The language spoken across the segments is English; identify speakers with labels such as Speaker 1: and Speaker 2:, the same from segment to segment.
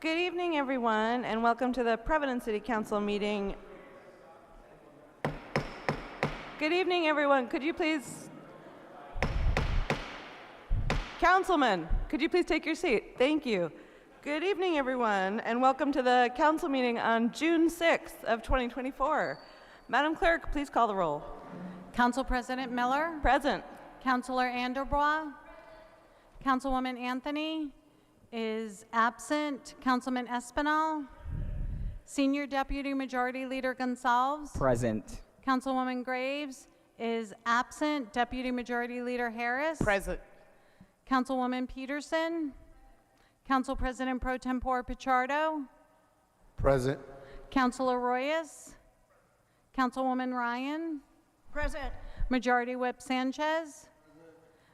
Speaker 1: Good evening, everyone, and welcome to the Providence City Council meeting. Good evening, everyone. Could you please... Councilman, could you please take your seat? Thank you. Good evening, everyone, and welcome to the council meeting on June 6th of 2024. Madam Clerk, please call the roll.
Speaker 2: Council President Miller.
Speaker 1: Present.
Speaker 2: Councilor Anderbois. Councilwoman Anthony is absent. Councilman Espinal. Senior Deputy Majority Leader Gonsalves.
Speaker 3: Present.
Speaker 2: Councilwoman Graves is absent. Deputy Majority Leader Harris.
Speaker 4: Present.
Speaker 2: Councilwoman Peterson. Council President Pro Tempore Pichardo.
Speaker 5: Present.
Speaker 2: Councilor Royas. Councilwoman Ryan.
Speaker 4: Present.
Speaker 2: Majority Whip Sanchez.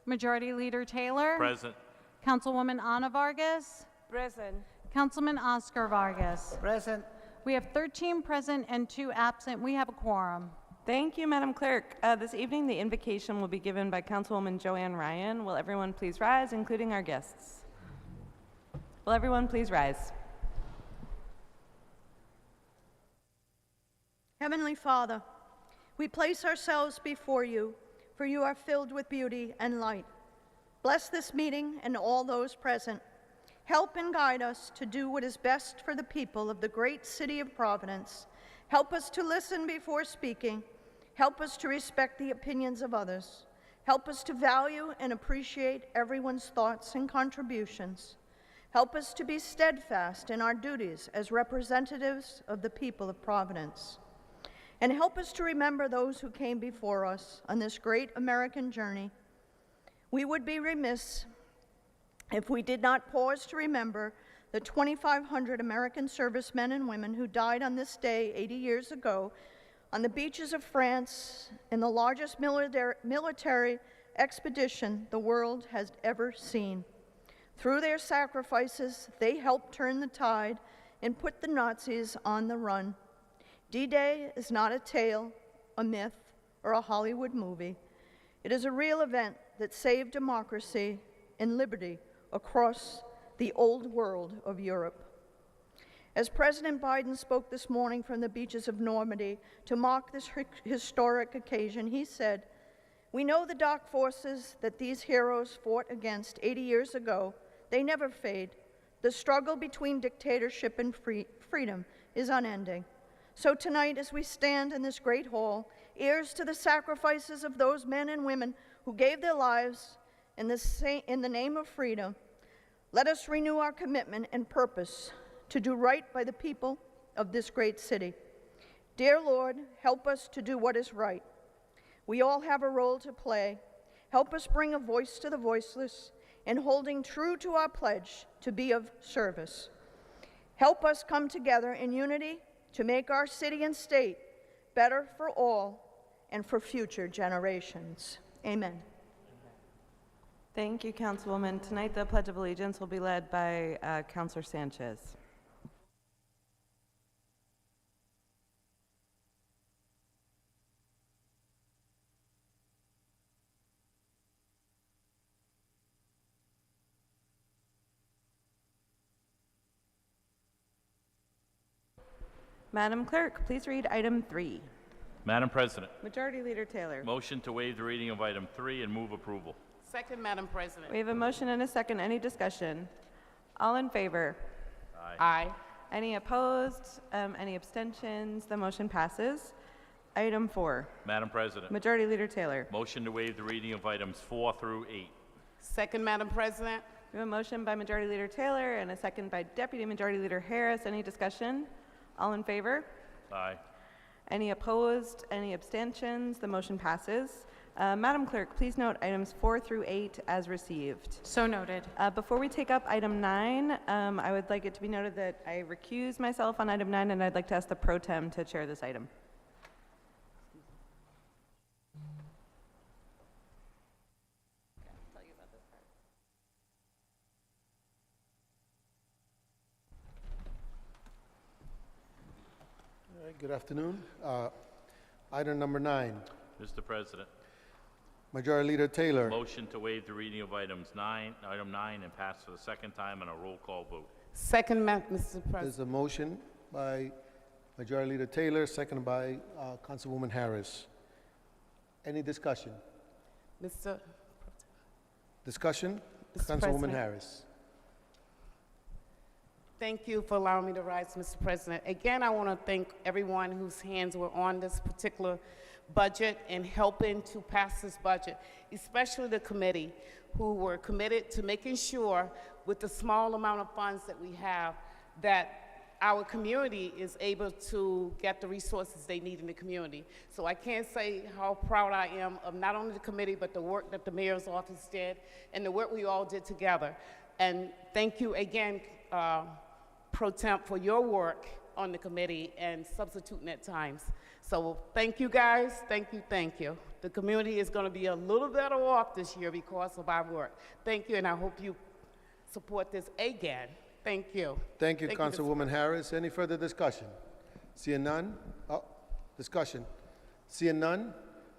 Speaker 2: Majority Leader Taylor.
Speaker 6: Present.
Speaker 2: Councilwoman Ana Vargas.
Speaker 4: Present.
Speaker 2: Councilman Oscar Vargas.
Speaker 4: Present.
Speaker 2: We have 13 present and 2 absent. We have a quorum.
Speaker 1: Thank you, Madam Clerk. This evening, the invocation will be given by Councilwoman Joanne Ryan. Will everyone please rise, including our guests? Will everyone please rise?
Speaker 7: Heavenly Father, we place ourselves before you, for you are filled with beauty and light. Bless this meeting and all those present. Help and guide us to do what is best for the people of the great city of Providence. Help us to listen before speaking. Help us to respect the opinions of others. Help us to value and appreciate everyone's thoughts and contributions. Help us to be steadfast in our duties as representatives of the people of Providence. And help us to remember those who came before us on this great American journey. We would be remiss if we did not pause to remember the 2,500 American servicemen and women who died on this day 80 years ago on the beaches of France in the largest military expedition the world has ever seen. Through their sacrifices, they helped turn the tide and put the Nazis on the run. D-Day is not a tale, a myth, or a Hollywood movie. It is a real event that saved democracy and liberty across the old world of Europe. As President Biden spoke this morning from the beaches of Normandy to mark this historic occasion, he said, "We know the dark forces that these heroes fought against 80 years ago. They never fade. The struggle between dictatorship and freedom is unending. So tonight, as we stand in this great hall, heirs to the sacrifices of those men and women who gave their lives in the name of freedom, let us renew our commitment and purpose to do right by the people of this great city. Dear Lord, help us to do what is right. We all have a role to play. Help us bring a voice to the voiceless and holding true to our pledge to be of service. Help us come together in unity to make our city and state better for all and for future generations. Amen.
Speaker 1: Thank you, Councilwoman. Tonight, the Pledge of Allegiance will be led by Councilor Sanchez. Madam Clerk, please read item 3.
Speaker 6: Madam President,
Speaker 1: Majority Leader Taylor.
Speaker 6: motion to waive the reading of item 3 and move approval.
Speaker 4: Second, Madam President.
Speaker 1: We have a motion and a second. Any discussion? All in favor?
Speaker 4: Aye.
Speaker 1: Any opposed? Any abstentions? The motion passes. Item 4.
Speaker 6: Madam President,
Speaker 1: Majority Leader Taylor.
Speaker 6: motion to waive the reading of items 4 through 8.
Speaker 4: Second, Madam President.
Speaker 1: We have a motion by Majority Leader Taylor and a second by Deputy Majority Leader Harris. Any discussion? All in favor?
Speaker 6: Aye.
Speaker 1: Any opposed? Any abstentions? The motion passes. Madam Clerk, please note items 4 through 8 as received.
Speaker 2: So noted.
Speaker 1: Before we take up item 9, I would like it to be noted that I recuse myself on item 9, and I'd like to ask the Pro Tem to chair this item.
Speaker 5: All right, good afternoon. Item number 9.
Speaker 6: Mr. President,
Speaker 3: Majority Leader Taylor.
Speaker 6: Motion to waive the reading of item 9, and pass for the second time on a roll call vote.
Speaker 4: Second, Mr.
Speaker 3: There's
Speaker 4: President.
Speaker 3: a motion by Majority Leader Taylor, seconded by Councilwoman Harris. Any discussion?
Speaker 4: Mr.
Speaker 3: Discussion?
Speaker 4: Mr.
Speaker 3: Councilwoman
Speaker 4: President.
Speaker 3: Harris.
Speaker 4: Thank you for allowing me to rise, Mr. President. Again, I want to thank everyone whose hands were on this particular budget and helping to pass this budget, especially the committee who were committed to making sure with the small amount of funds that we have that our community is able to get the resources they need in the community. So I can't say how proud I am of not only the committee, but the work that the mayor's office did and the work we all did together. And thank you again, Pro Temp, for your work on the committee and substituting at times. So thank you guys, thank you, thank you. The community is gonna be a little better off this year because of our work. Thank you, and I hope you support this again. Thank you.
Speaker 3: Thank you,
Speaker 4: Mr.
Speaker 3: Councilwoman Harris. Any further discussion? Seeing none? Oh, discussion. Seeing none?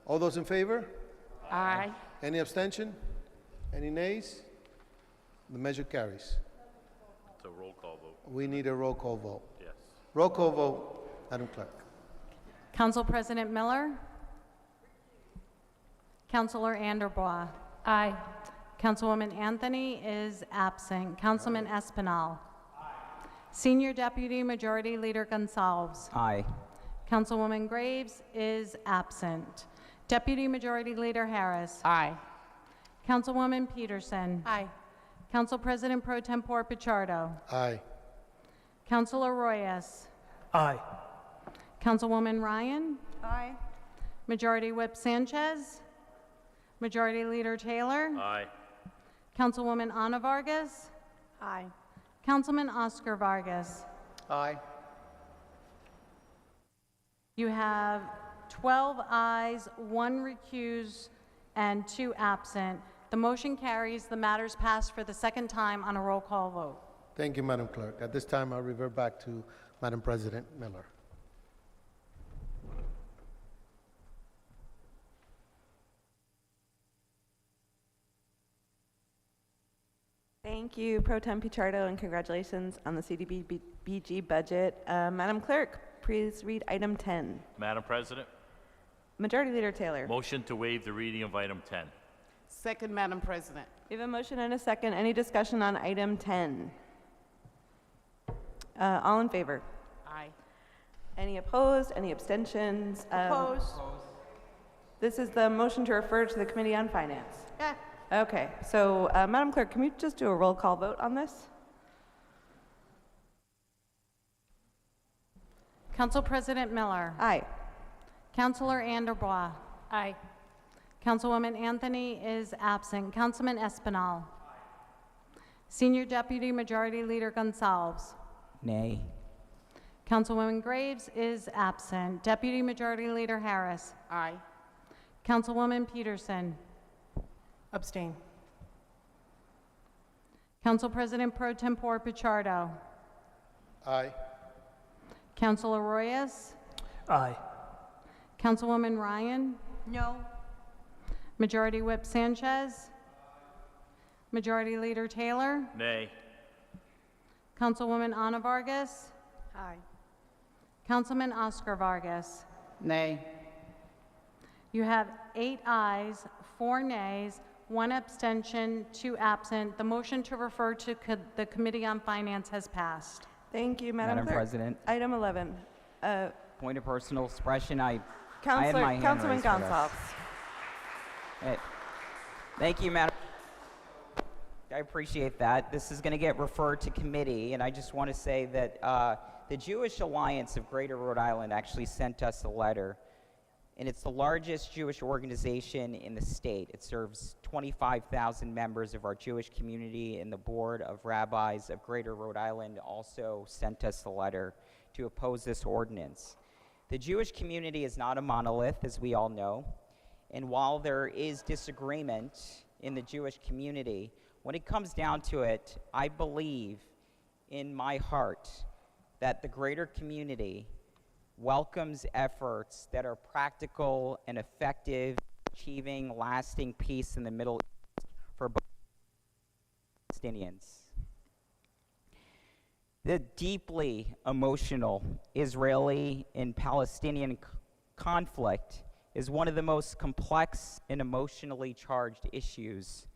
Speaker 3: All those in favor?
Speaker 4: Aye.
Speaker 3: Any abstention? Any nays? The measure carries.
Speaker 6: It's a roll call vote.
Speaker 3: We need a roll call vote.
Speaker 6: Yes.
Speaker 3: Roll call vote, Madam Clerk.
Speaker 2: Council President Miller? Councilor Anderbaugh? Aye. Councilwoman Anthony is absent. Councilman Espinal? Senior Deputy Majority Leader Gonsalves?
Speaker 5: Aye.
Speaker 2: Councilwoman Graves is absent. Deputy Majority Leader Harris?
Speaker 4: Aye.
Speaker 2: Councilwoman Peterson? Aye. Council President Pro Tempore Pichardo?
Speaker 3: Aye.
Speaker 2: Councilor Royas?
Speaker 5: Aye.
Speaker 2: Councilwoman Ryan?
Speaker 7: Aye.
Speaker 2: Majority Whip Sanchez? Majority Leader Taylor?
Speaker 6: Aye.
Speaker 2: Councilwoman Ana Vargas?
Speaker 7: Aye.
Speaker 2: Councilman Oscar Vargas?
Speaker 3: Aye.
Speaker 2: You have 12 ayes, 1 recuse, and 2 absent. The motion carries. The matter is passed for the second time on a roll call vote.
Speaker 3: Thank you, Madam Clerk. At this time, I'll revert back to Madam President Miller.
Speaker 1: Thank you, Pro Tem Pichardo, and congratulations on the CDBG budget. Madam Clerk, please read item 10.
Speaker 6: Madam President,
Speaker 1: Majority Leader Taylor.
Speaker 6: motion to waive the reading of item 10.
Speaker 4: Second, Madam President.
Speaker 1: We have a motion and a second. Any discussion on item 10? All in favor?
Speaker 4: Aye.
Speaker 1: Any opposed? Any abstentions?
Speaker 7: Opposed?
Speaker 1: This is the motion to refer to the Committee on Finance.
Speaker 7: Yeah.
Speaker 1: Okay, so Madam Clerk, can we just do a roll call vote on this?
Speaker 2: Council President Miller?
Speaker 1: Aye.
Speaker 2: Councilor Anderbaugh? Aye. Councilwoman Anthony is absent. Councilman Espinal? Senior Deputy Majority Leader Gonsalves?
Speaker 5: Nay.
Speaker 2: Councilwoman Graves is absent. Deputy Majority Leader Harris?
Speaker 4: Aye.
Speaker 2: Councilwoman Peterson?
Speaker 8: Abstain.
Speaker 2: Council President Pro Tempore Pichardo?
Speaker 3: Aye.
Speaker 2: Councilor Royas?
Speaker 5: Aye.
Speaker 2: Councilwoman Ryan?
Speaker 7: No.
Speaker 2: Majority Whip Sanchez? Majority Leader Taylor?
Speaker 6: Nay.
Speaker 2: Councilwoman Ana Vargas?
Speaker 7: Aye.
Speaker 2: Councilman Oscar Vargas?
Speaker 4: Nay.
Speaker 2: You have 8 ayes, 4 nays, 1 abstention, 2 absent. The motion to refer to the Committee on Finance has passed.
Speaker 1: Thank you, Madam
Speaker 5: Madam
Speaker 1: Clerk.
Speaker 5: President.
Speaker 1: Item 11.
Speaker 5: Point of personal expression, I had
Speaker 1: Councilor,
Speaker 5: my hand
Speaker 1: Councilman
Speaker 5: raised for this.
Speaker 1: Gonsalves.
Speaker 5: Thank you, Madam. I appreciate that. This is going to get referred to committee, and I just want to say that the Jewish Alliance of Greater Rhode Island actually sent us a letter, and it's the largest Jewish organization in the state. It serves 25,000 members of our Jewish community, and the Board of Rabbis of Greater Rhode Island also sent us a letter to oppose this ordinance. The Jewish community is not a monolith, as we all know, and while there is disagreement in the Jewish community, when it comes down to it, I believe in my heart that the greater community welcomes efforts that are practical and effective achieving lasting peace in the Middle East for both Palestinians. The deeply emotional Israeli and Palestinian conflict is one of the most complex and emotionally charged issues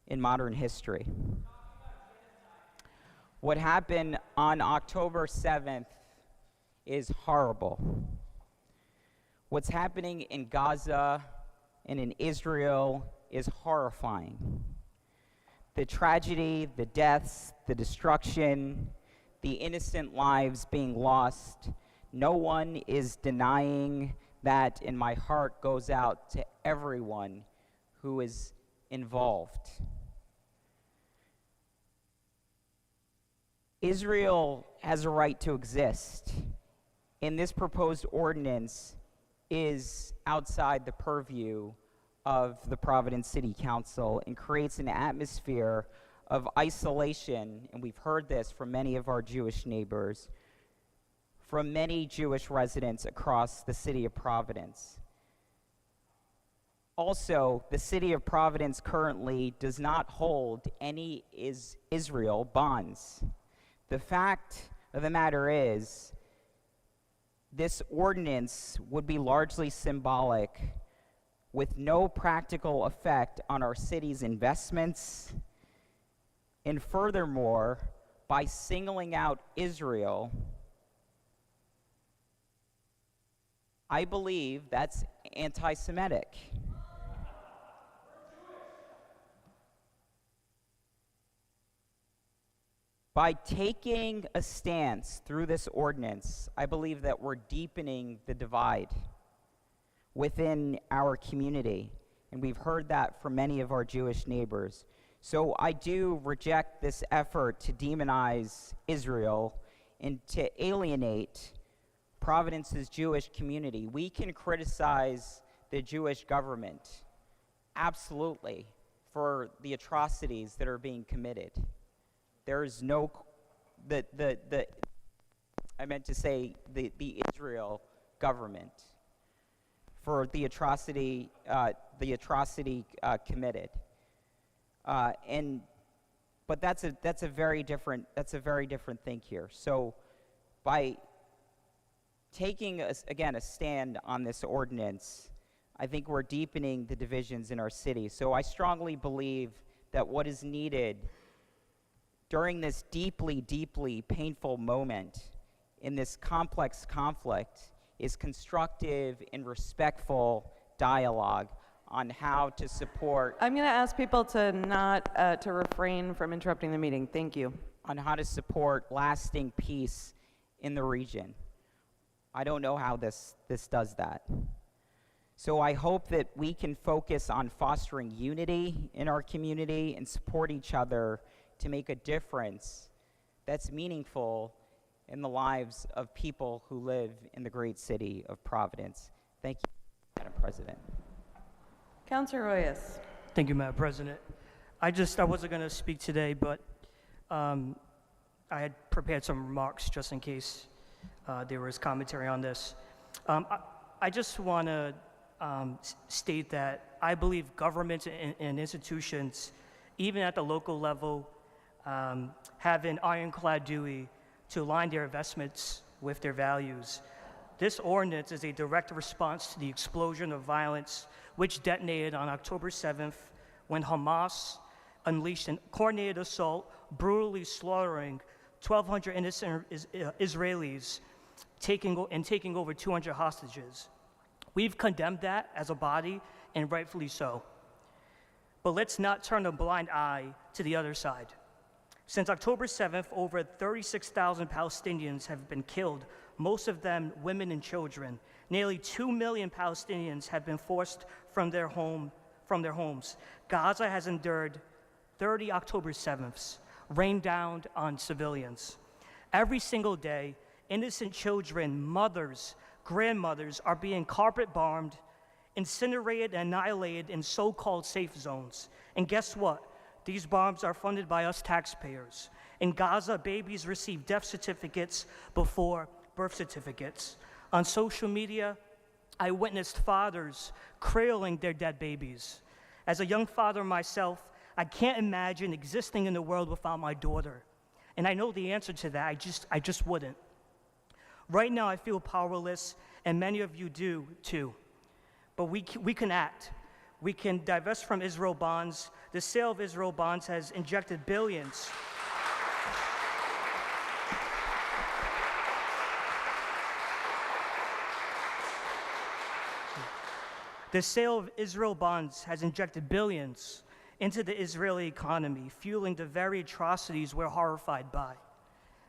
Speaker 5: in modern history. What happened on October 7th is horrible. What's happening in Gaza and in Israel is horrifying. The tragedy, the deaths, the destruction, the innocent lives being lost, no one is denying that, and my heart goes out to everyone who is involved. Israel has a right to exist, and this proposed ordinance is outside the purview of the Providence City Council and creates an atmosphere of isolation, and we've heard this from many of our Jewish neighbors, from many Jewish residents across the city of Providence. Also, the city of Providence currently does not hold any Israel bonds. The fact of the matter is, this ordinance would be largely symbolic with no practical effect on our city's investments. And furthermore, by singling out Israel, I believe that's anti-Semitic. By taking a stance through this ordinance, I believe that we're deepening the divide within our community, and we've heard that from many of our Jewish neighbors. So I do reject this effort to demonize Israel and to alienate Providence's Jewish community. We can criticize the Jewish government, absolutely, for the atrocities that are being committed. There is no, I meant to say the Israel government for the atrocity committed. But that's a very different thing here. So by taking a stand on this ordinance, I think we're deepening the divisions in our city. So I strongly believe that what is needed during this deeply, deeply painful moment in this complex conflict is constructive and respectful dialogue on how to support,
Speaker 1: I'm going to ask people to not, to refrain from interrupting the meeting. Thank you.
Speaker 5: on how to support lasting peace in the region. I don't know how this does that. So I hope that we can focus on fostering unity in our community and support each other to make a difference that's meaningful in the lives of people who live in the great city of Providence. Thank you, Madam President.
Speaker 1: Councilor Royas.
Speaker 9: Thank you, Madam President. I wasn't going to speak today, but I had prepared some remarks just in case there was commentary on this. I just want to state that I believe governments and institutions, even at the local level, have an ironclad duty to align their investments with their values. This ordinance is a direct response to the explosion of violence which detonated on October 7th when Hamas unleashed a coordinated assault, brutally slaughtering 1,200 innocent Israelis, taking over 200 hostages. We've condemned that as a body, and rightfully so. But let's not turn a blind eye to the other side. Since October 7th, over 36,000 Palestinians have been killed, most of them women and children. Nearly 2 million Palestinians have been forced from their homes. Gaza has endured 30 October 7ths, rained down on civilians. Every single day, innocent children, mothers, grandmothers are being carpet bombed, incinerated, and annihilated in so-called safe zones. And guess what? These bombs are funded by us taxpayers. In Gaza, babies receive death certificates before birth certificates. On social media, I witnessed fathers cradling their dead babies. As a young father myself, I can't imagine existing in the world without my daughter. And I know the answer to that, I just wouldn't. Right now, I feel powerless, and many of you do too. But we can act. We can divest from Israel bonds. The sale of Israel bonds has injected billions. The sale of Israel bonds has injected billions into the Israeli economy, fueling the very atrocities we're horrified by.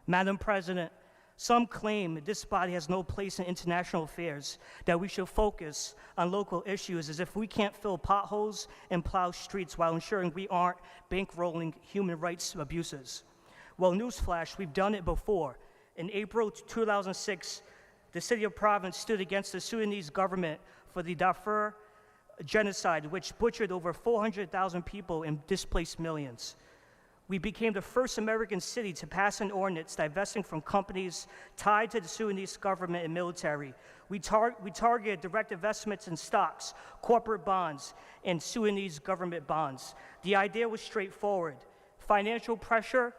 Speaker 9: Madam President, some claim that this body has no place in international affairs, that we should focus on local issues as if we can't fill potholes and plow streets while ensuring we aren't bankrolling human rights abuses. Well, newsflash, we've done it before. In April 2006, the city of Providence stood against the Sudanese government for the Darfur genocide, which butchered over 400,000 people and displaced millions. We became the first American city to pass an ordinance divesting from companies tied to the Sudanese government and military. We targeted direct investments in stocks, corporate bonds, and Sudanese government bonds. The idea was straightforward. Financial pressure,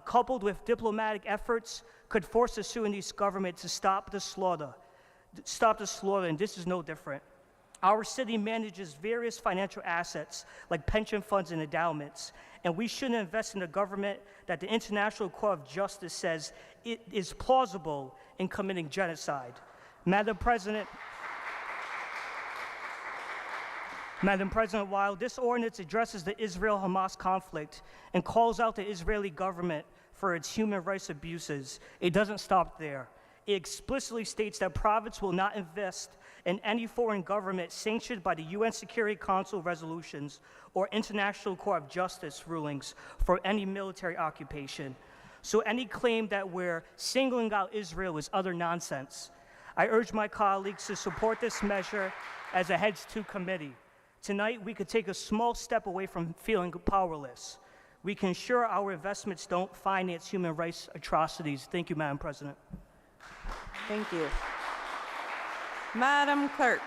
Speaker 9: coupled with diplomatic efforts, could force the Sudanese government to stop the slaughter, and this is no different. Our city manages various financial assets like pension funds and endowments, and we shouldn't invest in a government that the International Court of Justice says it is plausible in committing genocide. Madam President, while this ordinance addresses the Israel-Hamas conflict and calls out the Israeli government for its human rights abuses, it doesn't stop there. It explicitly states that Providence will not invest in any foreign government sanctioned by the UN Security Council resolutions or International Court of Justice rulings for any military occupation. So any claim that we're singling out Israel is utter nonsense. I urge my colleagues to support this measure as a heads to committee. Tonight, we could take a small step away from feeling powerless. We can ensure our investments don't finance human rights atrocities. Thank you, Madam President.
Speaker 1: Thank you. Madam Clerk,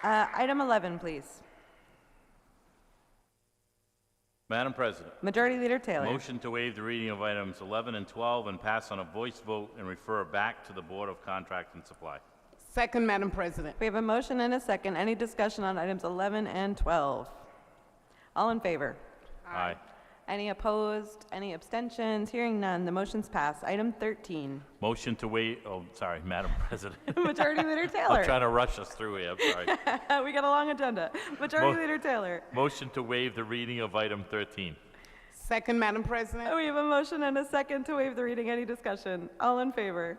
Speaker 1: item 11, please.
Speaker 6: Madam President,
Speaker 1: Majority Leader Taylor.
Speaker 6: motion to waive the reading of items 11 and 12 and pass on a voice vote and refer back to the Board of Contract and Supply.
Speaker 4: Second, Madam President.
Speaker 1: We have a motion and a second. Any discussion on items 11 and 12? All in favor?
Speaker 6: Aye.
Speaker 1: Any opposed? Any abstentions? Hearing none, the motion's passed. Item 13.
Speaker 6: Motion to waive, Madam President.
Speaker 1: Majority Leader Taylor.
Speaker 6: I'm trying to rush us through here, I'm sorry.
Speaker 1: We got a long agenda. Majority
Speaker 6: Mo-
Speaker 1: Leader Taylor.
Speaker 6: Motion to waive the reading of item 13.
Speaker 4: Second, Madam President.
Speaker 1: We have a motion and a second to waive the reading. Any discussion? All in favor?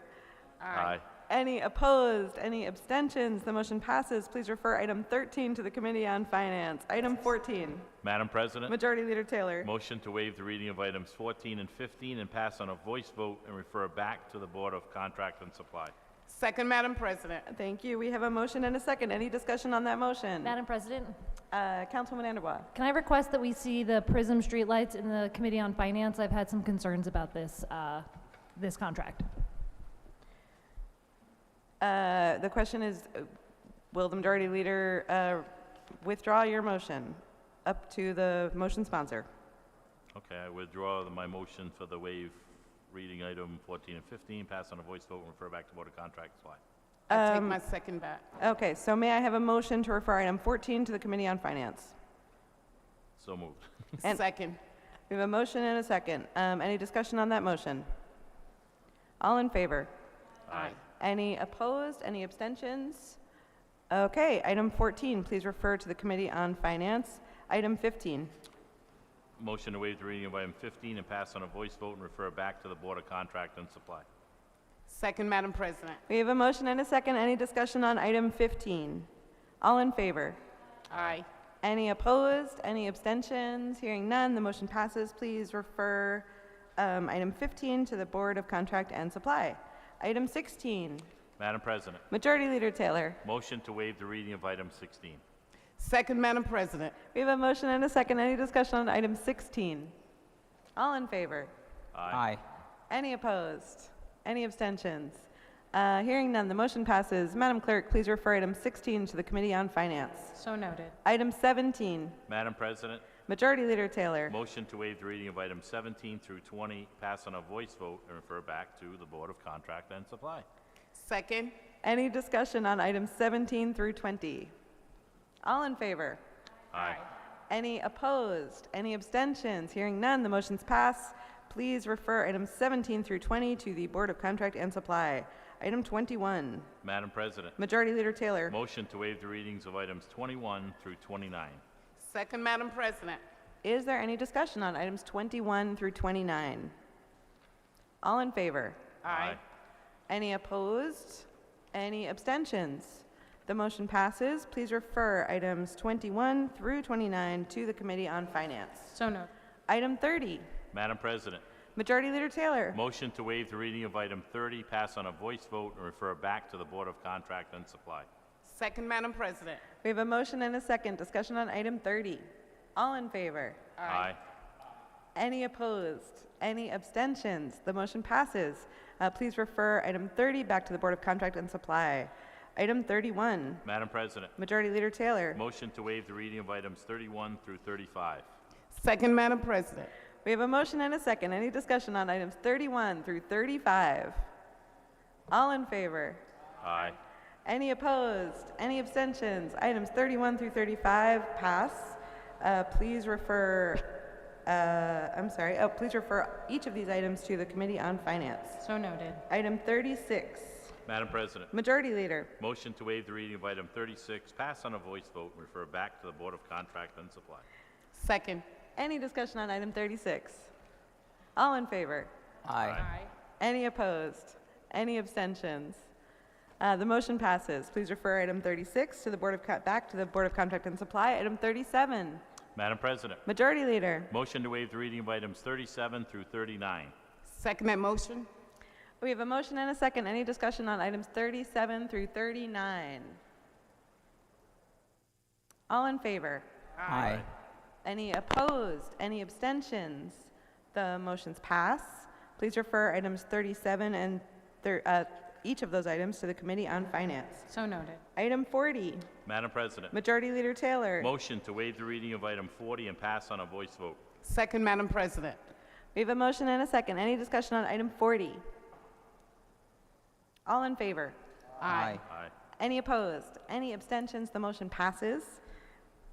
Speaker 6: Aye.
Speaker 1: Any opposed? Any abstentions? The motion passes. Please refer item 13 to the Committee on Finance. Item 14.
Speaker 6: Madam President,
Speaker 1: Majority Leader Taylor.
Speaker 6: motion to waive the reading of items 14 and 15 and pass on a voice vote and refer back to the Board of Contract and Supply.
Speaker 4: Second, Madam President.
Speaker 1: Thank you. We have a motion and a second. Any discussion on that motion?
Speaker 10: Madam President,
Speaker 1: Councilwoman Anderbaugh.
Speaker 10: can I request that we see the PRISM streetlights in the Committee on Finance? I've had some concerns about this, this contract.
Speaker 1: The question is, will the Majority Leader withdraw your motion? Up to the motion sponsor.
Speaker 6: Okay, I withdraw my motion for the waive reading item 14 and 15, pass on a voice vote and refer back to Board of Contract and Supply.
Speaker 4: I take my second back.
Speaker 1: Okay, so may I have a motion to refer item 14 to the Committee on Finance?
Speaker 6: So moved.
Speaker 1: And-
Speaker 4: Second.
Speaker 1: We have a motion and a second. Any discussion on that motion? All in favor?
Speaker 4: Aye.
Speaker 1: Any opposed? Any abstentions? Okay, item 14, please refer to the Committee on Finance. Item 15.
Speaker 6: Motion to waive the reading of item 15 and pass on a voice vote and refer back to the Board of Contract and Supply.
Speaker 4: Second, Madam President.
Speaker 1: We have a motion and a second. Any discussion on item 15? All in favor?
Speaker 4: Aye.
Speaker 1: Any opposed? Any abstentions? Hearing none, the motion passes. Please refer item 15 to the Board of Contract and Supply. Item 16.
Speaker 6: Madam President,
Speaker 1: Majority Leader Taylor.
Speaker 6: motion to waive the reading of item 16.
Speaker 4: Second, Madam President.
Speaker 1: We have a motion and a second. Any discussion on item 16? All in favor?
Speaker 5: Aye.
Speaker 1: Any opposed? Any abstentions? Hearing none, the motion passes. Madam Clerk, please refer item 16 to the Committee on Finance.
Speaker 2: So noted.
Speaker 1: Item 17,
Speaker 6: Madam President,
Speaker 1: Majority Leader Taylor.
Speaker 6: motion to waive the reading of items 17 through 20, pass on a voice vote, and refer back to the Board of Contract and Supply.
Speaker 4: Second.
Speaker 1: Any discussion on items 17 through 20? All in favor?
Speaker 6: Aye.
Speaker 1: Any opposed? Any abstentions? Hearing none, the motions pass. Please refer items 17 through 20 to the Board of Contract and Supply. Item 21,
Speaker 6: Madam President,
Speaker 1: Majority Leader Taylor.
Speaker 6: motion to waive the readings of items 21 through 29.
Speaker 4: Second, Madam President.
Speaker 1: Is there any discussion on items 21 through 29? All in favor?
Speaker 6: Aye.
Speaker 1: Any opposed? Any abstentions? The motion passes. Please refer items 21 through 29 to the Committee on Finance.
Speaker 2: So noted.
Speaker 1: Item 30,
Speaker 6: Madam President,
Speaker 1: Majority Leader Taylor.
Speaker 6: motion to waive the reading of item 30, pass on a voice vote, and refer back to the Board of Contract and Supply.
Speaker 4: Second, Madam President.
Speaker 1: We have a motion and a second. Discussion on item 30. All in favor?
Speaker 6: Aye.
Speaker 1: Any opposed? Any abstentions? The motion passes. Please refer item 30 back to the Board of Contract and Supply. Item 31,
Speaker 6: Madam President,
Speaker 1: Majority Leader Taylor.
Speaker 6: motion to waive the reading of items 31 through 35.
Speaker 4: Second, Madam President.
Speaker 1: We have a motion and a second. Any discussion on items 31 through 35? All in favor?
Speaker 6: Aye.
Speaker 1: Any opposed? Any abstentions? Items 31 through 35 pass. Please refer, please refer each of these items to the Committee on Finance.
Speaker 2: So noted.
Speaker 1: Item 36,
Speaker 6: Madam President,
Speaker 1: Majority Leader.
Speaker 6: motion to waive the reading of item 36, pass on a voice vote, and refer back to the Board of Contract and Supply.
Speaker 4: Second.
Speaker 1: Any discussion on item 36? All in favor?
Speaker 5: Aye.
Speaker 1: Any opposed? Any abstentions? The motion passes. Please refer item 36 to the back to the Board of Contract and Supply. Item 37,
Speaker 6: Madam President,
Speaker 1: Majority Leader.
Speaker 6: motion to waive the reading of items 37 through 39.
Speaker 4: Second that motion.
Speaker 1: We have a motion and a second. Any discussion on items 37 through 39? All in favor?
Speaker 5: Aye.
Speaker 1: Any opposed? Any abstentions? The motions pass. Please refer items 37 and each of those items to the Committee on Finance.
Speaker 2: So noted.
Speaker 1: Item 40,
Speaker 6: Madam President,
Speaker 1: Majority Leader Taylor.
Speaker 6: motion to waive the reading of item 40 and pass on a voice vote.
Speaker 4: Second, Madam President.
Speaker 1: We have a motion and a second. Any discussion on item 40? All in favor?
Speaker 5: Aye.
Speaker 6: Aye.
Speaker 1: Any opposed? Any abstentions? The motion passes.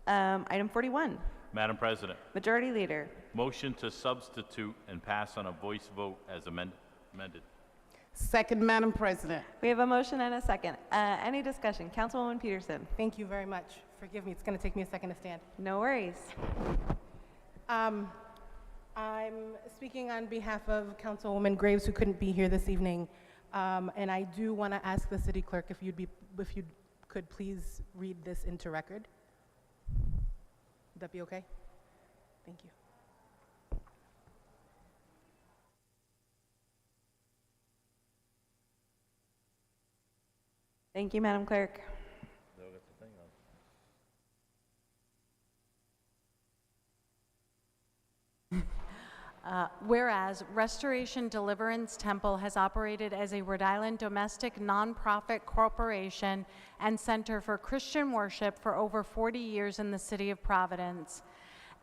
Speaker 1: Item 41,
Speaker 6: Madam President,
Speaker 1: Majority Leader.
Speaker 6: motion to substitute and pass on a voice vote as amended.
Speaker 4: Second, Madam President.
Speaker 1: We have a motion and a second. Any discussion? Councilwoman Peterson.
Speaker 8: Thank you very much. Forgive me, it's going to take me a second to stand.
Speaker 1: No worries.
Speaker 8: I'm speaking on behalf of Councilwoman Graves, who couldn't be here this evening, and I do want to ask the city clerk if you could please read this into record. Would that be okay? Thank you.
Speaker 1: Thank you, Madam Clerk.
Speaker 2: Whereas Restoration Deliverance Temple has operated as a Rhode Island domestic nonprofit corporation and center for Christian worship for over 40 years in the city of Providence.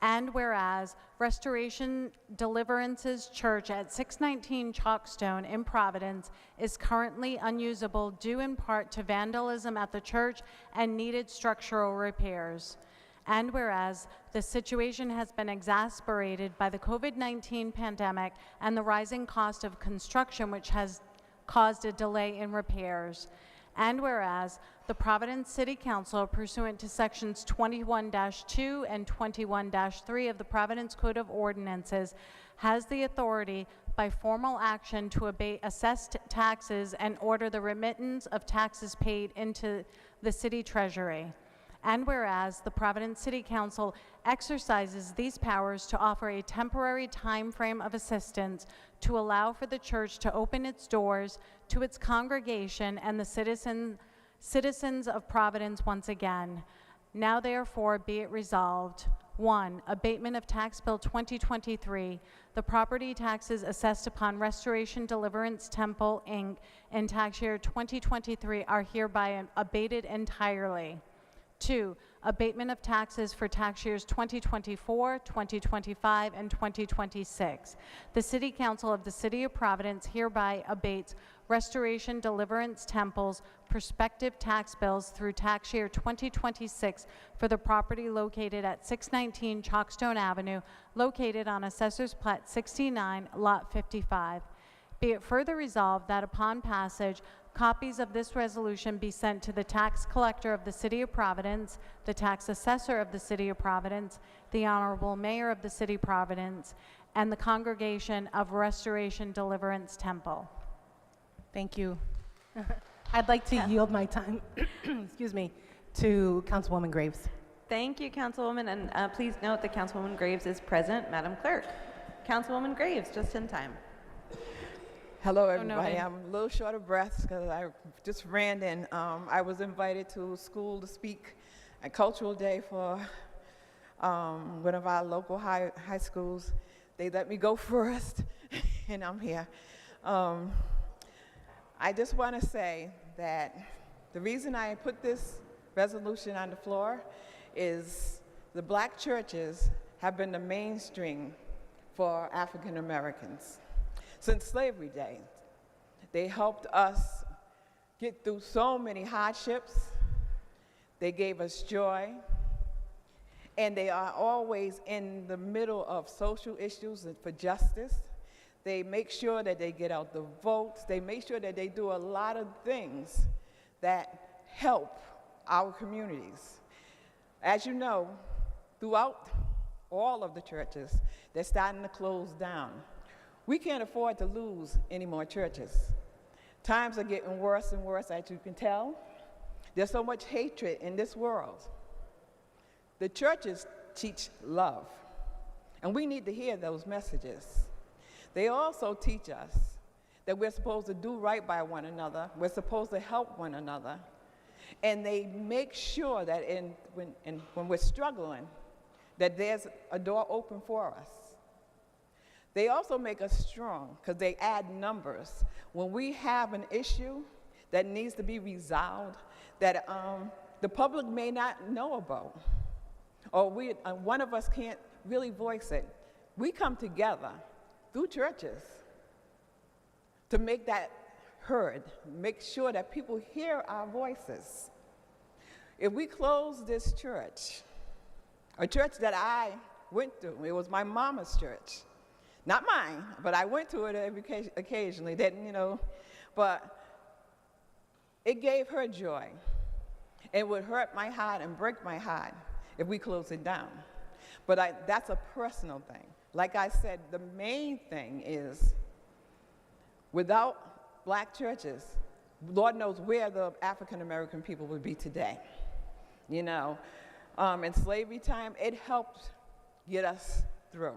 Speaker 2: And whereas Restoration Deliverance's church at 619 Chalkstone in Providence is currently unusable due in part to vandalism at the church and needed structural repairs. And whereas the situation has been exacerbated by the COVID-19 pandemic and the rising cost of construction, which has caused a delay in repairs. And whereas the Providence City Council, pursuant to sections 21-2 and 21-3 of the Providence Code of Ordinances, has the authority by formal action to abate assessed taxes and order the remittance of taxes paid into the city treasury. And whereas the Providence City Council exercises these powers to offer a temporary time frame of assistance to allow for the church to open its doors to its congregation and the citizens of Providence once again. Now therefore be it resolved, 1. Abatement of Tax Bill 2023. The property taxes assessed upon Restoration Deliverance Temple, Inc. in tax year 2023 are hereby abated entirely. 2. Abatement of taxes for tax years 2024, 2025, and 2026. The City Council of the City of Providence hereby abates Restoration Deliverance Temple's prospective tax bills through tax year 2026 for the property located at 619 Chalkstone Avenue, located on Assessor's Plat 69, Lot 55. Be it further resolved that upon passage, copies of this resolution be sent to the tax collector of the City of Providence, the tax assessor of the City of Providence, the Honorable Mayor of the City of Providence, and the Congregation of Restoration Deliverance Temple.
Speaker 8: Thank you. I'd like to yield my time, excuse me, to Councilwoman Graves.
Speaker 1: Thank you, Councilwoman, and please note that Councilwoman Graves is present. Madam Clerk. Councilwoman Graves, just in time.
Speaker 11: Hello,
Speaker 2: no,
Speaker 11: everybody.
Speaker 2: ma'am.
Speaker 11: I'm a little short of breath because I just ran in. I was invited to school to speak at Cultural Day for one of our local high schools. They let me go first, and I'm here. I just want to say that the reason I put this resolution on the floor is the black churches have been the mainstream for African Americans. Since slavery days, they helped us get through so many hardships. They gave us joy, and they are always in the middle of social issues and for justice. They make sure that they get out the votes. They make sure that they do a lot of things that help our communities. As you know, throughout all of the churches, they're starting to close down. We can't afford to lose any more churches. Times are getting worse and worse, as you can tell. There's so much hatred in this world. The churches teach love, and we need to hear those messages. They also teach us that we're supposed to do right by one another. We're supposed to help one another. And they make sure that when we're struggling, that there's a door open for us. They also make us strong because they add numbers. When we have an issue that needs to be resolved that the public may not know about, or one of us can't really voice it, we come together through churches to make that heard, make sure that people hear our voices. If we close this church, a church that I went to, it was my mama's church, not mine, but I went to it occasionally, but it gave her joy. It would hurt my heart and break my heart if we close it down. But that's a personal thing. Like I said, the main thing is, without black churches, Lord knows where the African American people would be today. In slavery time, it helped get us through.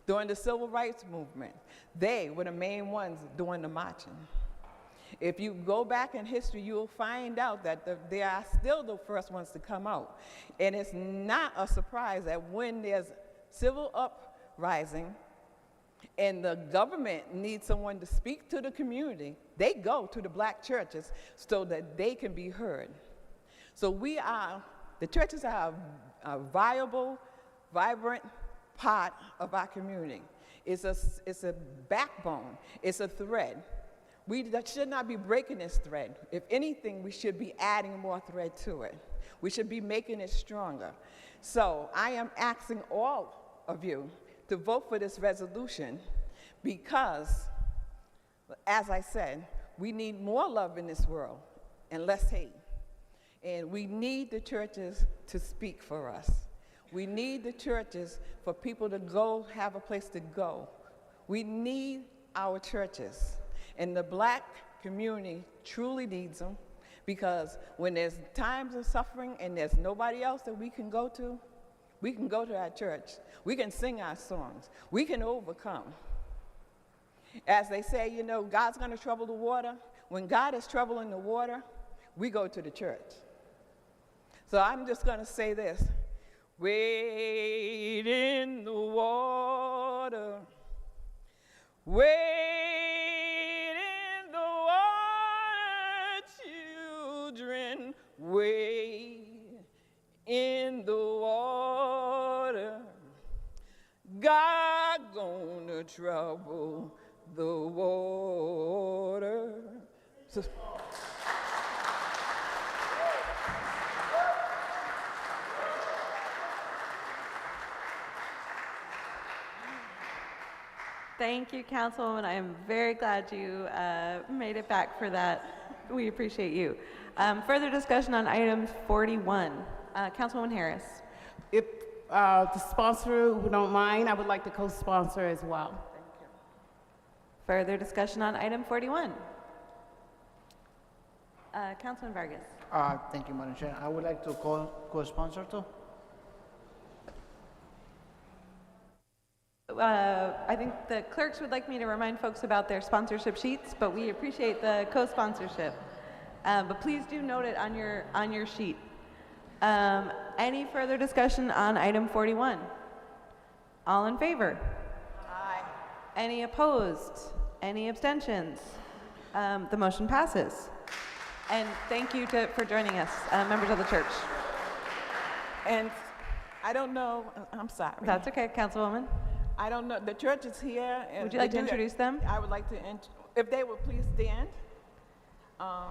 Speaker 11: During the Civil Rights Movement, they were the main ones doing the marching. If you go back in history, you'll find out that they are still the first ones to come out. And it's not a surprise that when there's civil uprising and the government needs someone to speak to the community, they go to the black churches so that they can be heard. So the churches are a viable, vibrant part of our community. It's a backbone. It's a thread. We should not be breaking this thread. If anything, we should be adding more thread to it. We should be making it stronger. So I am asking all of you to vote for this resolution because, as I said, we need more love in this world and less hate. And we need the churches to speak for us. We need the churches for people to go, have a place to go. We need our churches. And the black community truly needs them because when there's times of suffering and there's nobody else that we can go to our church. We can sing our songs. We can overcome. As they say, God's going to trouble the water. When God is troubling the water, we go to the church. So I'm just going to say this. Wade in the water. Wade in the water, children. Wade in the water. God gonna trouble the water. So,
Speaker 1: Thank you, Councilwoman. I am very glad you made it back for that. We appreciate you. Further discussion on item 41. Councilwoman Harris.
Speaker 4: If the sponsor who don't mind, I would like to co-sponsor as well.
Speaker 1: Further discussion on item 41. Councilman Vargas.
Speaker 12: Thank you, Madam Chair. I would like to co-sponsor too.
Speaker 1: I think the clerks would like me to remind folks about their sponsorship sheets, but we appreciate the co-sponsorship. But please do note it on your sheet. Any further discussion on item 41? All in favor?
Speaker 11: aye.
Speaker 1: Any opposed? Any abstentions? The motion passes. And thank you for joining us, members of the church.
Speaker 11: And I don't know, I'm sorry.
Speaker 1: That's okay, Councilwoman.
Speaker 11: I don't know, the church is here. And
Speaker 1: Would you like to
Speaker 11: they do that-
Speaker 1: introduce them?
Speaker 11: I would like to, if they would please stand. I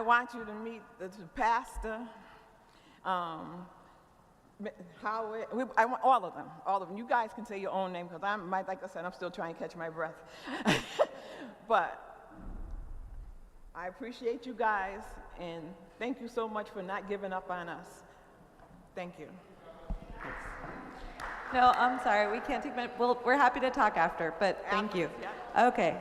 Speaker 11: want you to meet the pastor, Howard, I want all of them. You guys can say your own name because like I said, I'm still trying to catch my breath. But I appreciate you guys and thank you so much for not giving up on us. Thank you.
Speaker 1: No, I'm sorry, we can't take minutes. We're happy to talk after, but thank you. Okay.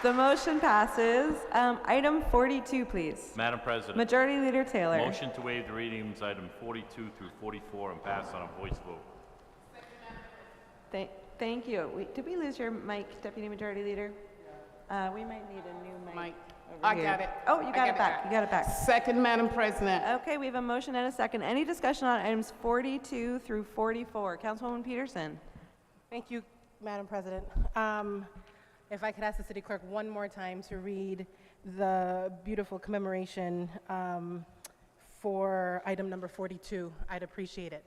Speaker 1: The motion passes. Item 42, please.
Speaker 6: Madam President.
Speaker 1: Majority Leader Taylor.
Speaker 6: Motion to waive the readings, item 42 through 44, and pass on a voice vote.
Speaker 1: Thank you. Did we lose your mic, Deputy Majority Leader? We might need a new mic.
Speaker 4: Mike.
Speaker 1: over
Speaker 4: I
Speaker 1: here.
Speaker 4: got it.
Speaker 1: Oh, you
Speaker 4: I
Speaker 1: got it back. You got it back.
Speaker 4: Second, Madam President.
Speaker 1: Okay, we have a motion and a second. Any discussion on items 42 through 44? Councilwoman Peterson.
Speaker 8: Thank you, Madam President. If I could ask the city clerk one more time to read the beautiful commemoration for item number 42, I'd appreciate it.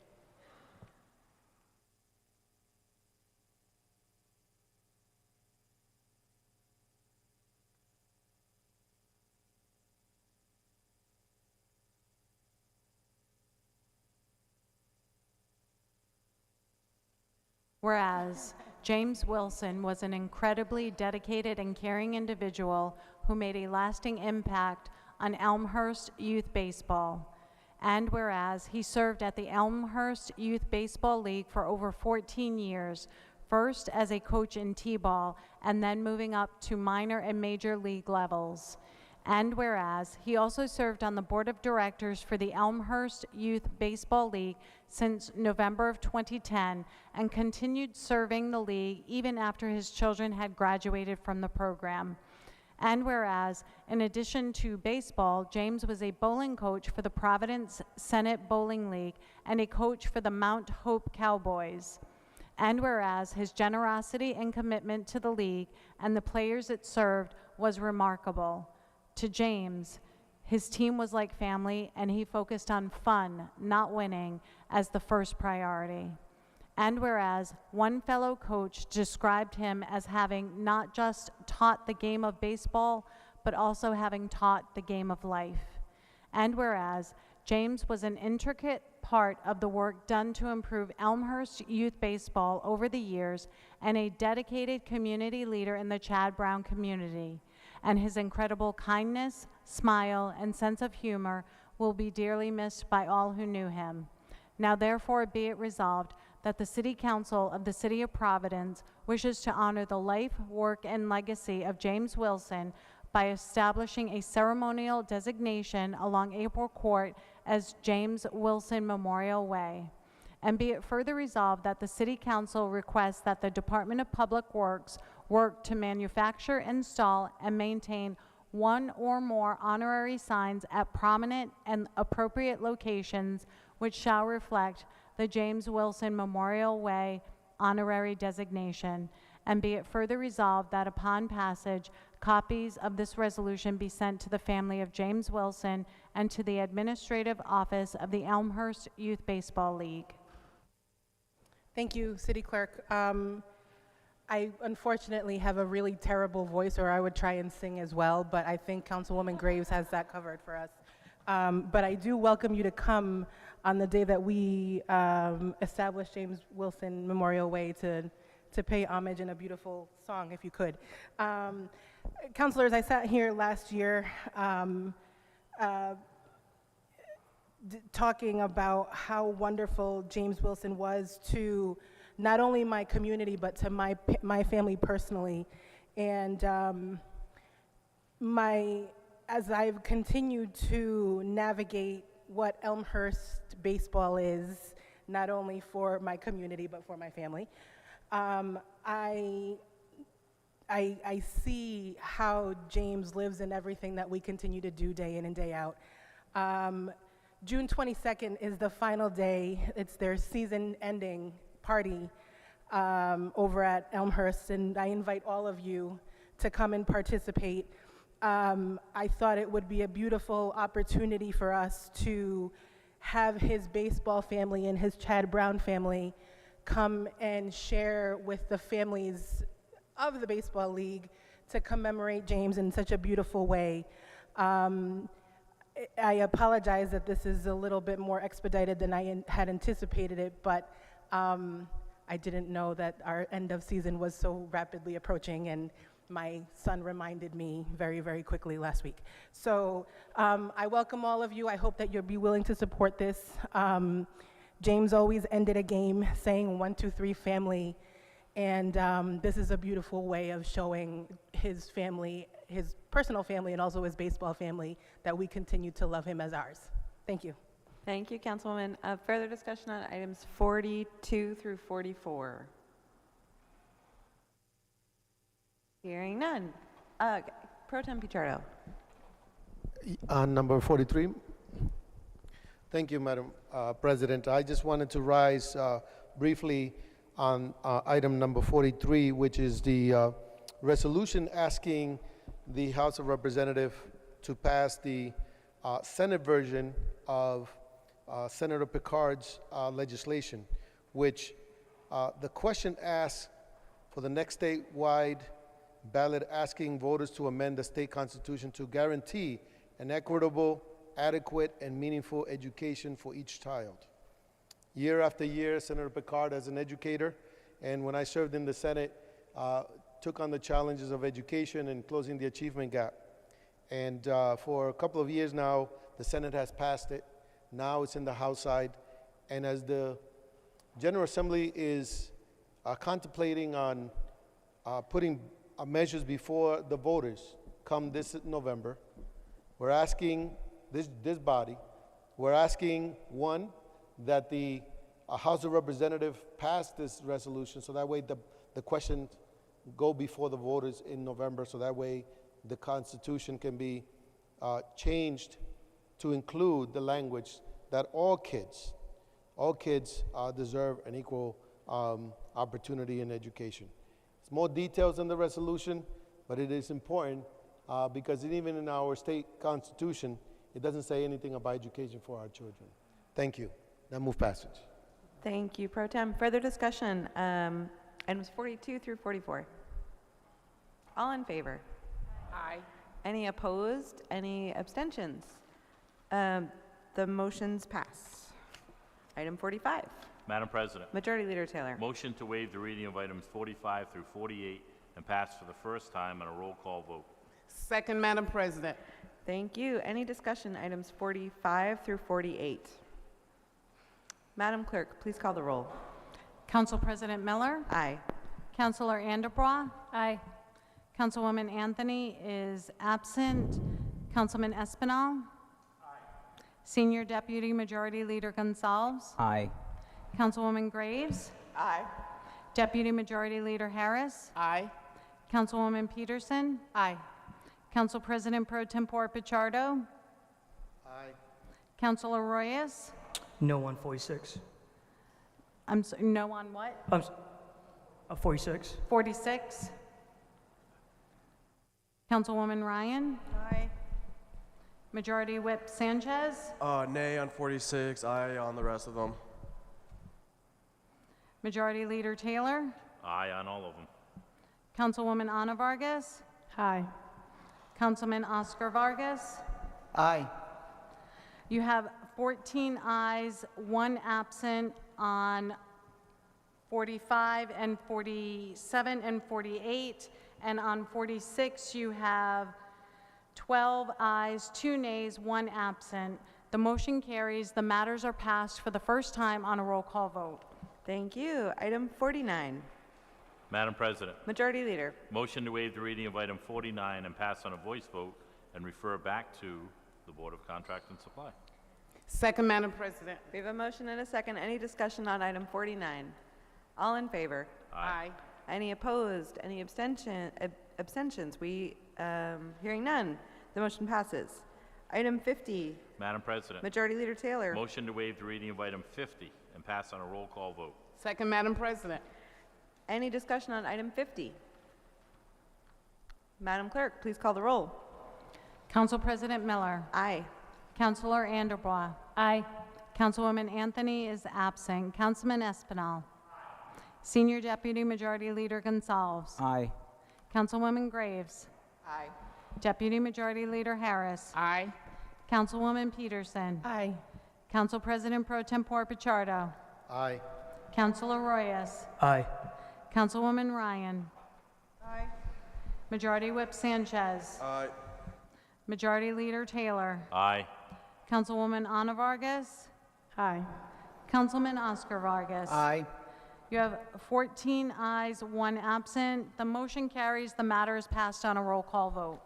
Speaker 2: Whereas James Wilson was an incredibly dedicated and caring individual who made a lasting impact on Elmhurst Youth Baseball. And whereas he served at the Elmhurst Youth Baseball League for over 14 years, first as a coach in T-ball and then moving up to minor and major league levels. And whereas he also served on the board of directors for the Elmhurst Youth Baseball League since November of 2010 and continued serving the league even after his children had graduated from the program. And whereas, in addition to baseball, James was a bowling coach for the Providence Senate Bowling League and a coach for the Mount Hope Cowboys. And whereas his generosity and commitment to the league and the players it served was remarkable. To James, his team was like family, and he focused on fun, not winning, as the first priority. And whereas one fellow coach described him as having not just taught the game of baseball, but also having taught the game of life. And whereas James was an intricate part of the work done to improve Elmhurst youth baseball over the years and a dedicated community leader in the Chad Brown community. And his incredible kindness, smile, and sense of humor will be dearly missed by all who knew him. Now therefore be it resolved that the City Council of the City of Providence wishes to honor the life, work, and legacy of James Wilson by establishing a ceremonial designation along April Court as James Wilson Memorial Way. And be it further resolved that the City Council requests that the Department of Public Works work to manufacture, install, and maintain one or more honorary signs at prominent and appropriate locations which shall reflect the James Wilson Memorial Way honorary designation. And be it further resolved that upon passage, copies of this resolution be sent to the family of James Wilson and to the administrative office of the Elmhurst Youth Baseball League.
Speaker 8: Thank you, City Clerk. I unfortunately have a really terrible voice, or I would try and sing as well, but I think Councilwoman Graves has that covered for us. But I do welcome you to come on the day that we establish James Wilson Memorial Way to pay homage in a beautiful song, if you could. Councilors, I sat here last year talking about how wonderful James Wilson was to not only my community, but to my family personally. And as I've continued to navigate what Elmhurst baseball is, not only for my community, but for my family, I see how James lives in everything that we continue to do day in and day out. June 22nd is the final day. It's their season-ending party over at Elmhurst, and I invite all of you to come and participate. I thought it would be a beautiful opportunity for us to have his baseball family and his Chad Brown family come and share with the families of the Baseball League to commemorate James in such a beautiful way. I apologize that this is a little bit more expedited than I had anticipated it, but I didn't know that our end of season was so rapidly approaching, and my son reminded me very, very quickly last week. So I welcome all of you. I hope that you'll be willing to support this. James always ended a game saying 1, 2, 3 family, and this is a beautiful way of showing his family, his personal family, and also his baseball family, that we continue to love him as ours. Thank you.
Speaker 1: Thank you, Councilwoman. Further discussion on items 42 through 44? Hearing none. Pro Tem Pichardo.
Speaker 3: On number 43. Thank you, Madam President. I just wanted to rise briefly on item number 43, which is the resolution asking the House of Representatives to pass the Senate version of Senator Picard's legislation, which the question asks for the next statewide ballot asking voters to amend the state constitution to guarantee an equitable, adequate, and meaningful education for each child. Year after year, Senator Picard, as an educator, and when I served in the Senate, took on the challenges of education and closing the achievement gap. And for a couple of years now, the Senate has passed it. Now it's in the House side. And as the General Assembly is contemplating on putting measures before the voters come this November, we're asking this body, we're asking, one, that the House of Representatives pass this resolution so that way the questions go before the voters in November, so that way the Constitution can be changed to include the language that all kids deserve an equal opportunity in education. It's more details in the resolution, but it is important because even in our state constitution, it doesn't say anything about education for our children. Thank you. Now move passage.
Speaker 1: Thank you, Pro Tem. Further discussion, items 42 through 44. All in favor?
Speaker 4: Aye.
Speaker 1: Any opposed? Any abstentions? The motions pass. Item 45.
Speaker 6: Madam President,
Speaker 1: Majority Leader Taylor.
Speaker 6: motion to waive the reading of items 45 through 48 and pass for the first time on a roll call vote.
Speaker 4: Second, Madam President.
Speaker 1: Thank you. Any discussion, items 45 through 48? Madam Clerk, please call the roll.
Speaker 2: Council President Miller?
Speaker 1: Aye.
Speaker 2: Councilor Anderbraugh?
Speaker 10: Aye.
Speaker 2: Councilwoman Anthony is absent. Councilman Espinal? Senior Deputy Majority Leader Gonzalez?
Speaker 5: Aye.
Speaker 2: Councilwoman Graves?
Speaker 4: Aye.
Speaker 2: Deputy Majority Leader Harris?
Speaker 4: Aye.
Speaker 2: Councilwoman Peterson?
Speaker 8: Aye.
Speaker 2: Council President Pro Tempore Pichardo.
Speaker 3: Aye.
Speaker 2: Councilor Royas.
Speaker 9: No on 46.
Speaker 2: I'm sorry, no on what?
Speaker 9: 46.
Speaker 2: 46. Councilwoman Ryan.
Speaker 1: Aye.
Speaker 2: Majority Whip Sanchez.
Speaker 13: Nay on 46, aye on the rest of them.
Speaker 2: Majority Leader Taylor.
Speaker 6: Aye on all of them.
Speaker 2: Councilwoman Ana Vargas.
Speaker 8: Aye.
Speaker 2: Councilman Oscar Vargas.
Speaker 12: Aye.
Speaker 2: You have 14 ayes, 1 absent on 45 and 47 and 48, and on 46 you have 12 ayes, 2 nays, 1 absent. The motion carries. The matters are passed for the first time on a roll call vote.
Speaker 1: Thank you. Item 49.
Speaker 6: Madam President,
Speaker 1: Majority Leader.
Speaker 6: motion to waive the reading of item 49 and pass on a voice vote and refer back to the Board of Contract and Supply.
Speaker 4: Second, Madam President.
Speaker 1: We have a motion and a second. Any discussion on item 49? All in favor?
Speaker 4: Aye.
Speaker 1: Any opposed? Any abstentions? Hearing none, the motion passes. Item 50,
Speaker 6: Madam President,
Speaker 1: Majority Leader Taylor.
Speaker 6: motion to waive the reading of item 50 and pass on a roll call vote.
Speaker 4: Second, Madam President.
Speaker 1: Any discussion on item 50? Madam Clerk, please call the roll.
Speaker 2: Council President Miller.
Speaker 1: Aye.
Speaker 2: Councilor Anderbois.
Speaker 10: Aye.
Speaker 2: Councilwoman Anthony is absent. Councilman Espinal. Senior Deputy Majority Leader Gonzalez.
Speaker 5: Aye.
Speaker 2: Councilwoman Graves.
Speaker 11: Aye.
Speaker 2: Deputy Majority Leader Harris.
Speaker 4: Aye.
Speaker 2: Councilwoman Peterson.
Speaker 8: Aye.
Speaker 2: Council President Pro Tempore Pichardo.
Speaker 3: Aye.
Speaker 2: Councilor Royas.
Speaker 9: Aye.
Speaker 2: Councilwoman Ryan.
Speaker 4: Aye.
Speaker 2: Majority Whip Sanchez.
Speaker 13: Aye.
Speaker 2: Majority Leader Taylor.
Speaker 6: Aye.
Speaker 2: Councilwoman Ana Vargas.
Speaker 8: Aye.
Speaker 2: Councilman Oscar Vargas.
Speaker 12: Aye.
Speaker 2: You have 14 ayes, 1 absent. The motion carries. The matter is passed on a roll call vote.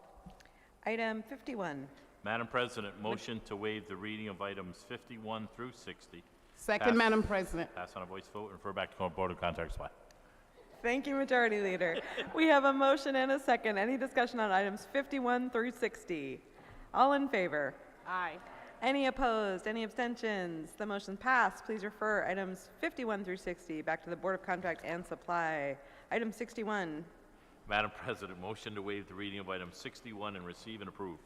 Speaker 1: Item 51.
Speaker 6: Madam President, motion to waive the reading of items 51 through 60.
Speaker 4: Second,
Speaker 6: Pass.
Speaker 4: Madam President.
Speaker 6: Pass on a voice vote and refer back to the Board of Contract and Supply.
Speaker 1: Thank you, Majority Leader. We have a motion and a second. Any discussion on items 51 through 60? All in favor?
Speaker 4: Aye.
Speaker 1: Any opposed? Any abstentions? The motion passed. Please refer items 51 through 60 back to the Board of Contract and Supply. Item 61.
Speaker 6: Madam President, motion to waive the reading of item 61 and receive and approve.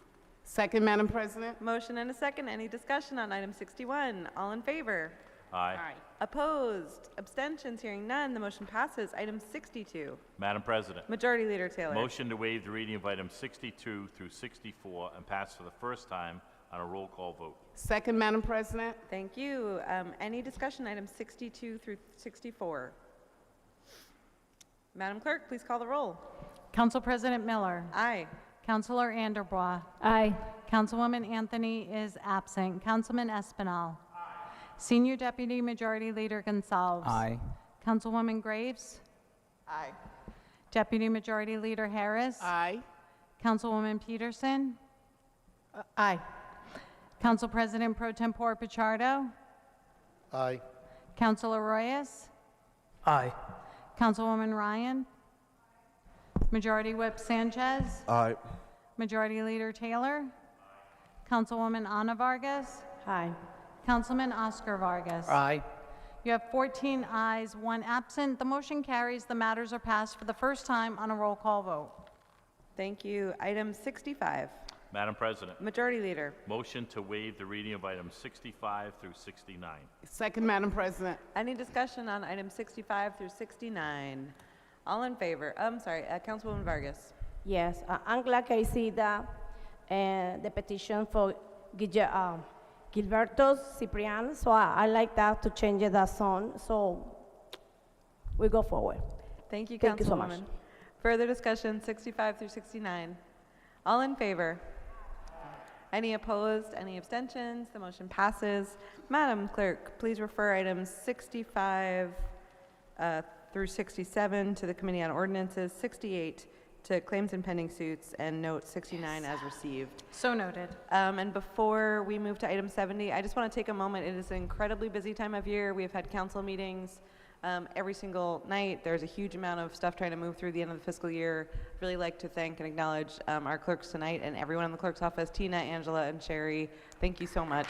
Speaker 4: Second, Madam President.
Speaker 1: Motion and a second. Any discussion on item 61? All in favor?
Speaker 6: Aye.
Speaker 1: Opposed? Abstentions? Hearing none, the motion passes. Item 62.
Speaker 6: Madam President,
Speaker 1: Majority Leader Taylor.
Speaker 6: motion to waive the reading of items 62 through 64 and pass for the first time on a roll call vote.
Speaker 4: Second, Madam President.
Speaker 1: Thank you. Any discussion, items 62 through 64? Madam Clerk, please call the roll.
Speaker 2: Council President Miller.
Speaker 1: Aye.
Speaker 2: Councilor Anderbois.
Speaker 10: Aye.
Speaker 2: Councilwoman Anthony is absent. Councilman Espinal. Senior Deputy Majority Leader Gonzalez.
Speaker 5: Aye.
Speaker 2: Councilwoman Graves.
Speaker 11: Aye.
Speaker 2: Deputy Majority Leader Harris.
Speaker 4: Aye.
Speaker 2: Councilwoman Peterson.
Speaker 8: Aye.
Speaker 2: Council President Pro Tempore Pichardo.
Speaker 3: Aye.
Speaker 2: Councilor Royas.
Speaker 9: Aye.
Speaker 2: Councilwoman Ryan. Majority Whip Sanchez.
Speaker 13: Aye.
Speaker 2: Majority Leader Taylor. Councilwoman Ana Vargas.
Speaker 8: Aye.
Speaker 2: Councilman Oscar Vargas.
Speaker 12: Aye.
Speaker 2: You have 14 ayes, 1 absent. The motion carries. The matters are passed for the first time on a roll call vote.
Speaker 1: Thank you. Item 65.
Speaker 6: Madam President,
Speaker 1: Majority Leader.
Speaker 6: motion to waive the reading of items 65 through 69.
Speaker 4: Second, Madam President.
Speaker 1: Any discussion on items 65 through 69? All in favor? Councilwoman Vargas.
Speaker 14: Yes, I'm glad I see that the petition for Gilberto Ciprian, so I like that to change that zone, so we go forward.
Speaker 1: Thank you, Councilwoman.
Speaker 14: Thank you so much.
Speaker 1: Further discussion, 65 through 69. All in favor? Any opposed? Any abstentions? The motion passes. Madam Clerk, please refer items 65 through 67 to the Committee on Ordinances, 68 to Claims and Pending Suits, and note 69 as received.
Speaker 2: So noted.
Speaker 1: And before we move to item 70, I just want to take a moment. It is an incredibly busy time of year. We have had council meetings every single night. There's a huge amount of stuff trying to move through the end of the fiscal year. I'd really like to thank and acknowledge our clerks tonight and everyone in the clerk's office, Tina, Angela, and Sherry. Thank you so much.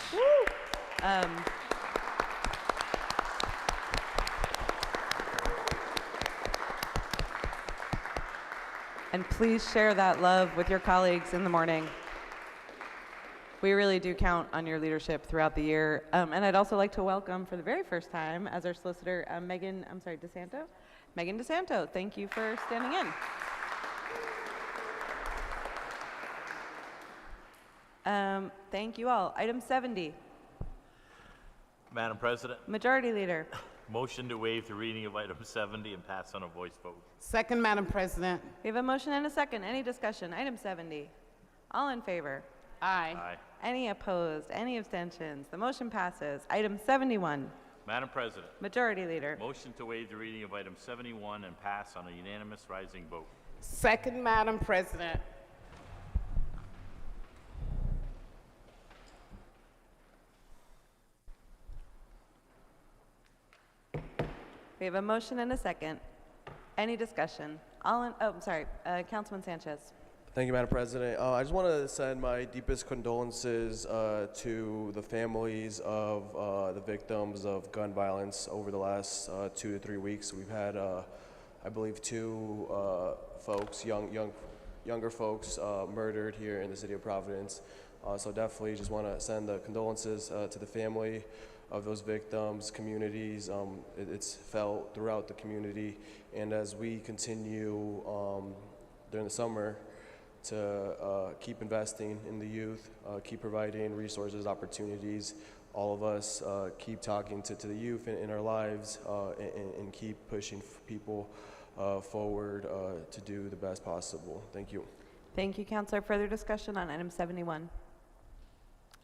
Speaker 1: And please share that love with your colleagues in the morning. We really do count on your leadership throughout the year. And I'd also like to welcome for the very first time as our solicitor, Megan DeSanto. Megan DeSanto, thank you for standing in. Thank you all. Item 70,
Speaker 6: Madam President,
Speaker 1: Majority Leader.
Speaker 6: motion to waive the reading of item 70 and pass on a voice vote.
Speaker 4: Second, Madam President.
Speaker 1: We have a motion and a second. Any discussion? Item 70. All in favor?
Speaker 4: Aye.
Speaker 6: Aye.
Speaker 1: Any opposed? Any abstentions? The motion passes. Item 71,
Speaker 6: Madam President,
Speaker 1: Majority Leader.
Speaker 6: motion to waive the reading of item 71 and pass on a unanimous rising vote.
Speaker 4: Second, Madam President.
Speaker 1: We have a motion and a second. Any discussion? All in, oh, I'm sorry, Councilman Sanchez.
Speaker 13: Thank you, Madam President. I just want to send my deepest condolences to the families of the victims of gun violence over the last 2 to 3 weeks. We've had, I believe, 2 folks, younger folks, murdered here in the city of Providence. So definitely just want to send the condolences to the family of those victims, communities. It's felt throughout the community. And as we continue during the summer to keep investing in the youth, keep providing resources, opportunities, all of us keep talking to the youth in our lives and keep pushing people forward to do the best possible. Thank you.
Speaker 1: Thank you, Councilor. Further discussion on item 71?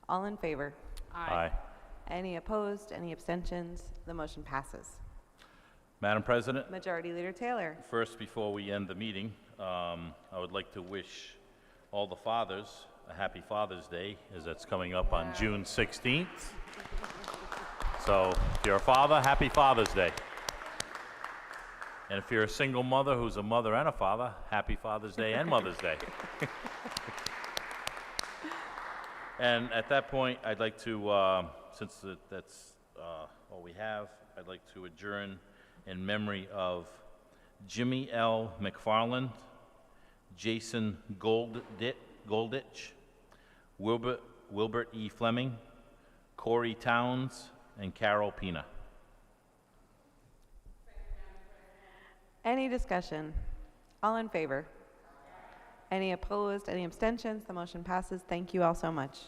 Speaker 1: All in favor?
Speaker 6: Aye.
Speaker 1: Any opposed? Any abstentions? The motion passes.
Speaker 6: Madam President,
Speaker 1: Majority Leader Taylor.
Speaker 6: first, before we end the meeting, I would like to wish all the fathers a happy Father's Day, as that's coming up on June 16th. So if you're a father, happy Father's Day. And if you're a single mother who's a mother and a father, happy Father's Day and Mother's Day. And at that point, I'd like to, since that's all we have, I'd like to adjourn in memory of Jimmy L. McFarland, Jason Golditch, Wilbert E. Fleming, Corey Towns, and Carol Pina.
Speaker 1: Any discussion? All in favor? Any opposed? Any abstentions? The motion passes. Thank you all so much.